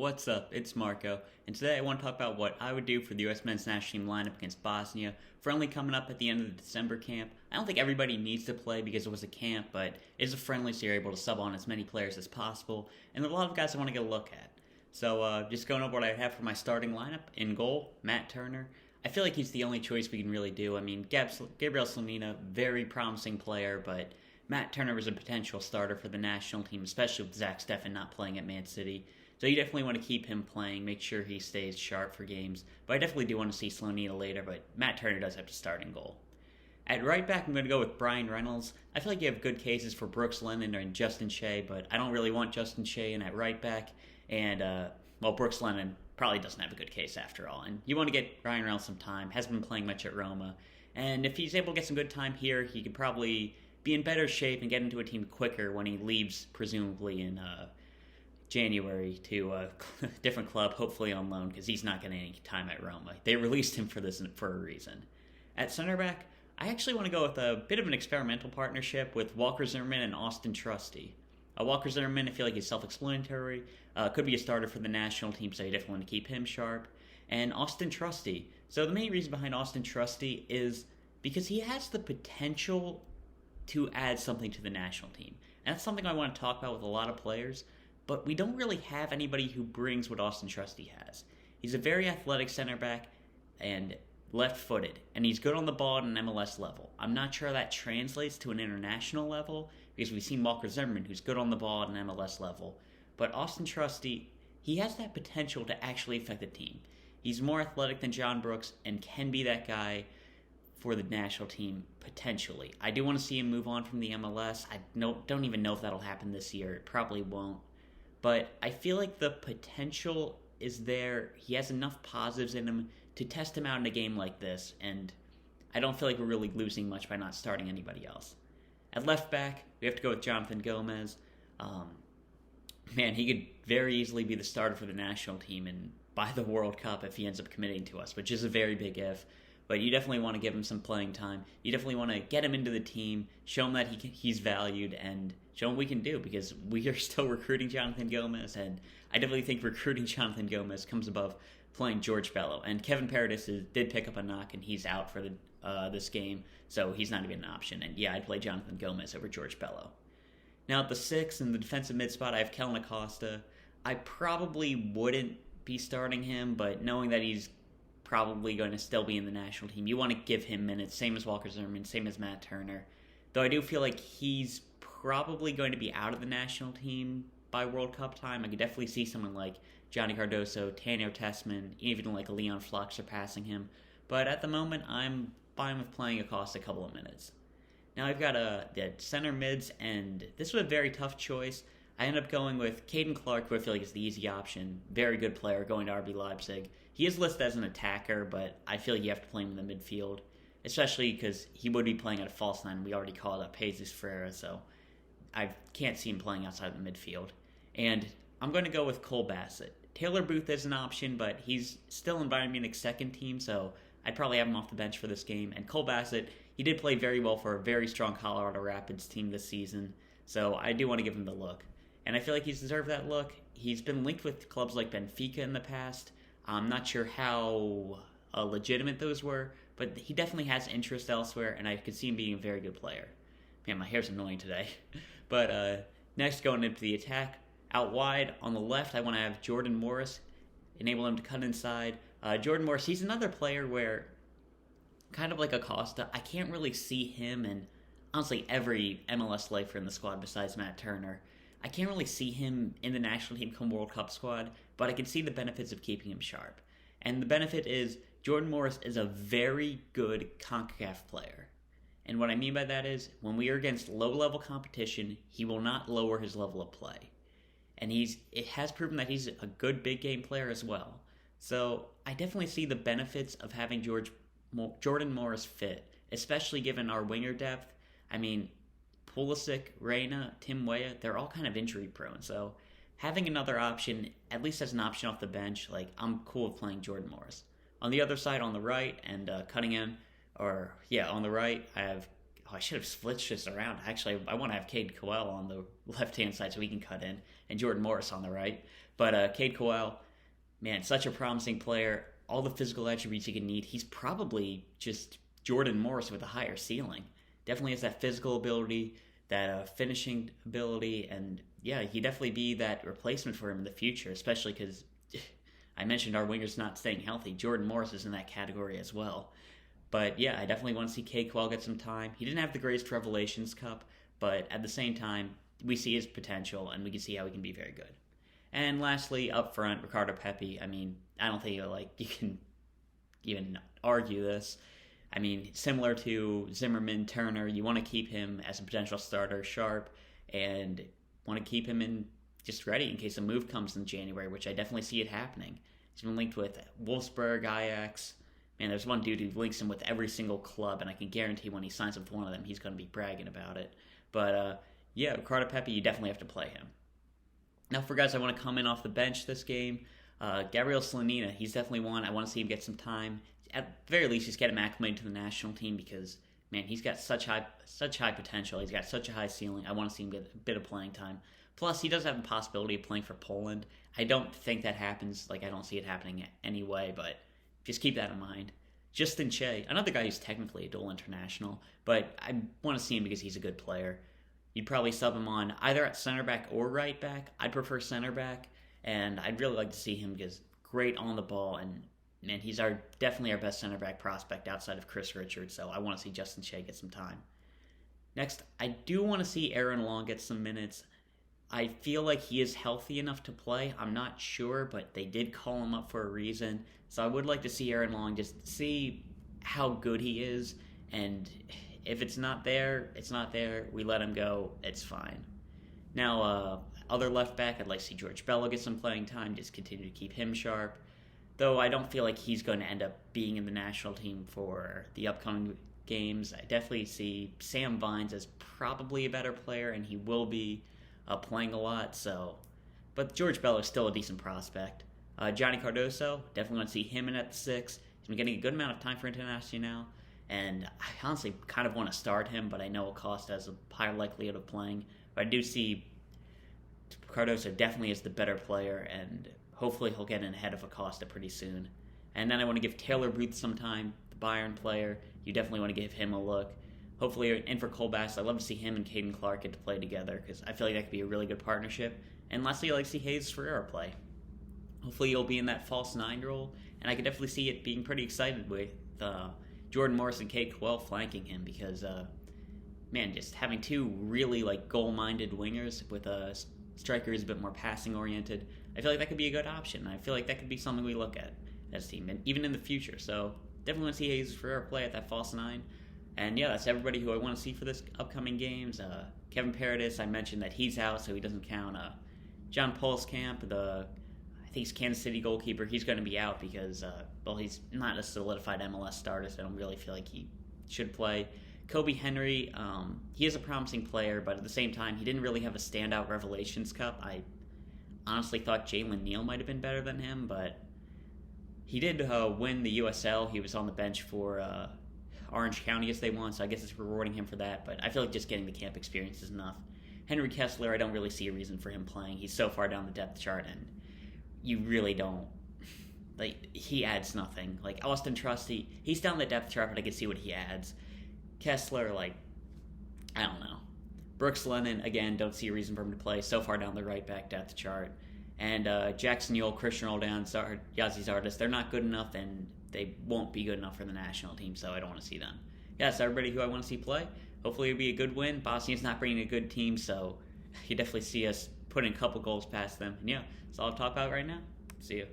What's up? It's Marco, and today I want to talk about what I would do for the US men's national team lineup against Bosnia, friendly coming up at the end of the December camp. I don't think everybody needs to play because it was a camp, but it is a friendly, so you're able to sub on as many players as possible, and there are a lot of guys I want to get a look at. So just going over what I have for my starting lineup. In goal, Matt Turner. I feel like he's the only choice we can really do. I mean, Gabrielle Selanina, very promising player, but Matt Turner was a potential starter for the national team, especially with Zach Steffen not playing at Man City. So you definitely want to keep him playing, make sure he stays sharp for games. But I definitely do want to see Slonina later, but Matt Turner does have to start in goal. At right back, I'm going to go with Bryan Reynolds. I feel like you have good cases for Brooks Lennon and Justin Shea, but I don't really want Justin Shea in at right back. And, Brooks Lennon probably doesn't have a good case after all. And you want to get Bryan Reynolds some time. Hasn't been playing much at Roma. And if he's able to get some good time here, he could probably be in better shape and get into a team quicker when he leaves, presumably in January, to a different club, hopefully on loan, because he's not getting any time at Roma. They released him for this for a reason. At center back, I actually want to go with a bit of an experimental partnership with Walker Zimmerman and Auston Trusty. Walker Zimmerman, I feel like he's self-explanatory. Could be a starter for the national team, so you definitely want to keep him sharp. And Auston Trusty. So the main reason behind Auston Trusty is because he has the potential to add something to the national team. And that's something I want to talk about with a lot of players, but we don't really have anybody who brings what Auston Trusty has. He's a very athletic center back and left-footed, and he's good on the ball at an MLS level. I'm not sure how that translates to an international level, because we've seen Walker Zimmerman, who's good on the ball at an MLS level. But Auston Trusty, he has that potential to actually affect the team. He's more athletic than John Brooks and can be that guy for the national team, potentially. I do want to see him move on from the MLS. I don't even know if that'll happen this year. It probably won't. But I feel like the potential is there. He has enough positives in him to test him out in a game like this, and I don't feel like we're really losing much by not starting anybody else. At left back, we have to go with Jonathan Gomez. He could very easily be the starter for the national team and by the World Cup if he ends up committing to us, which is a very big if. But you definitely want to give him some playing time. You definitely want to get him into the team, show him that he's valued, and show him what we can do, because we are still recruiting Jonathan Gomez, and I definitely think recruiting Jonathan Gomez comes above playing George Bello. And Kevin Paredes did pick up a knock, and he's out for this game, so he's not even an option. And yeah, I'd play Jonathan Gomez over George Bello. Now at the 6 in the defensive mid spot, I have Kellyn Acosta. I probably wouldn't be starting him, but knowing that he's probably going to still be in the national team, you want to give him minutes, same as Walker Zimmerman, same as Matt Turner. Though I do feel like he's probably going to be out of the national team by World Cup time. I could definitely see someone like Johnny Cardoso, Tanner Tessman, even like a Leon Flock surpassing him. But at the moment, I'm fine with playing Acosta a couple of minutes. Now I've got the center mids, and this was a very tough choice. I ended up going with Caden Clark, who I feel like is the easy option. Very good player, going to RB Leipzig. He is listed as an attacker, but I feel like you have to play him in the midfield, especially because he would be playing at a false nine. We already called up Jesus Ferreira, so I can't see him playing outside the midfield. And I'm going to go with Cole Bassett. Taylor Booth is an option, but he's still in Bayern Munich's second team, so I'd probably have him off the bench for this game. And Cole Bassett, he did play very well for a very strong Colorado Rapids team this season, so I do want to give him the look. And I feel like he's deserved that look. He's been linked with clubs like Benfica in the past. I'm not sure how legitimate those were, but he definitely has interest elsewhere, and I could see him being a very good player. Man, my hair's annoying today. But next, going into the attack, out wide on the left, I want to have Jordan Morris, enable him to cut inside. Jordan Morris, he's another player where, kind of like Acosta, I can't really see him and honestly every MLS lifer in the squad besides Matt Turner. I can't really see him in the national team come World Cup squad, but I can see the benefits of keeping him sharp. And the benefit is Jordan Morris is a very good CONCACAF player. And what I mean by that is, when we are against low-level competition, he will not lower his level of play. And it has proven that he's a good big-game player as well. So I definitely see the benefits of having Jordan Morris fit, especially given our winger depth. I mean, Pulisic, Reyna, Tim Weah, they're all kind of injury-prone. So having another option, at least as an option off the bench, I'm cool with playing Jordan Morris. On the other side, on the right, and cutting in, on the right, I should have switched this around. Actually, I want to have Cade Cowell on the left-hand side so he can cut in, and Jordan Morris on the right. But Cade Cowell, man, such a promising player. All the physical attributes you can need. He's probably just Jordan Morris with a higher ceiling. Definitely has that physical ability, that finishing ability, and yeah, he'd definitely be that replacement for him in the future, especially because I mentioned our wingers not staying healthy. Jordan Morris is in that category as well. But yeah, I definitely want to see Cade Cowell get some time. He didn't have the greatest Revelations Cup, but at the same time, we see his potential, and we can see how he can be very good. And lastly, up front, Ricardo Pepe. I mean, I don't think you can even argue this. I mean, similar to Zimmerman, Turner, you want to keep him as a potential starter sharp and want to keep him in just ready in case a move comes in January, which I definitely see it happening. He's been linked with Wolfsburg, Ajax. Man, there's one dude who links him with every single club, and I can guarantee when he signs up with one of them, he's going to be bragging about it. But yeah, Ricardo Pepe, you definitely have to play him. Now, for guys I want to come in off the bench this game, Gabrielle Selanina, he's definitely one. I want to see him get some time. At the very least, just get him acclimated to the national team because, man, he's got such high potential. He's got such a high ceiling. I want to see him get a bit of playing time. Plus, he does have the possibility of playing for Poland. I don't think that happens. I don't see it happening anyway, but just keep that in mind. Justin Che, another guy who's technically a dual international, but I want to see him because he's a good player. You'd probably sub him on either at center back or right back. I'd prefer center back, and I'd really like to see him because great on the ball, and man, he's definitely our best center back prospect outside of Chris Richards, so I want to see Justin Che get some time. Next, I do want to see Aaron Long get some minutes. I feel like he is healthy enough to play. I'm not sure, but they did call him up for a reason. So I would like to see Aaron Long just see how good he is. And if it's not there, it's not there. We let him go. It's fine. Now, other left back, I'd like to see George Bello get some playing time. Just continue to keep him sharp. Though I don't feel like he's going to end up being in the national team for the upcoming games. I definitely see Sam Vines as probably a better player, and he will be playing a lot. But George Bello is still a decent prospect. Johnny Cardoso, definitely want to see him in at the 6. He's been getting a good amount of time for International now, and I honestly kind of want to start him, but I know Acosta has a higher likelihood of playing. But I do see Cardoso definitely is the better player, and hopefully he'll get in ahead of Acosta pretty soon. And then I want to give Taylor Booth some time, the Bayern player. You definitely want to give him a look. Hopefully, and for Colbass, I'd love to see him and Caden Clark get to play together because I feel like that could be a really good partnership. And lastly, I'd like to see Jesús Ferreira play. Hopefully, he'll be in that false 9 role, and I could definitely see it being pretty excited with Jordan Morris and Cade Cowell flanking him because, man, just having two really goal-minded wingers with a striker who's a bit more passing-oriented, I feel like that could be a good option. I feel like that could be something we look at as a team, and even in the future. So definitely want to see Jesús Ferreira play at that false 9. And yeah, that's everybody who I want to see for this upcoming games. Kevin Paredes, I mentioned that he's out, so he doesn't count. John Pulskamp, I think he's Kansas City goalkeeper, he's going to be out because, he's not a solidified MLS starter, so I don't really feel like he should play. Kobi Henry, he is a promising player, but at the same time, he didn't really have a standout Revelations Cup. I honestly thought Jalen Neal might have been better than him, but he did win the USL. He was on the bench for Orange County as they won, so I guess it's rewarding him for that, but I feel like just getting the camp experience is enough. Henry Kessler, I don't really see a reason for him playing. He's so far down the depth chart, and you really don't. He adds nothing. Auston Trusty, he's down the depth chart, but I can see what he adds. Kessler, I don't know. Brooks Lennon, again, don't see a reason for him to play. So far down the right back depth chart. And Jackson Yueill, Cristian Roldan, Gyasi Zardes, they're not good enough, and they won't be good enough for the national team, so I don't want to see them. Yeah, so everybody who I want to see play. Hopefully it'll be a good win. Bosnia's not bringing a good team, so you definitely see us putting a couple goals past them. And yeah, that's all I'll talk about right now. See you.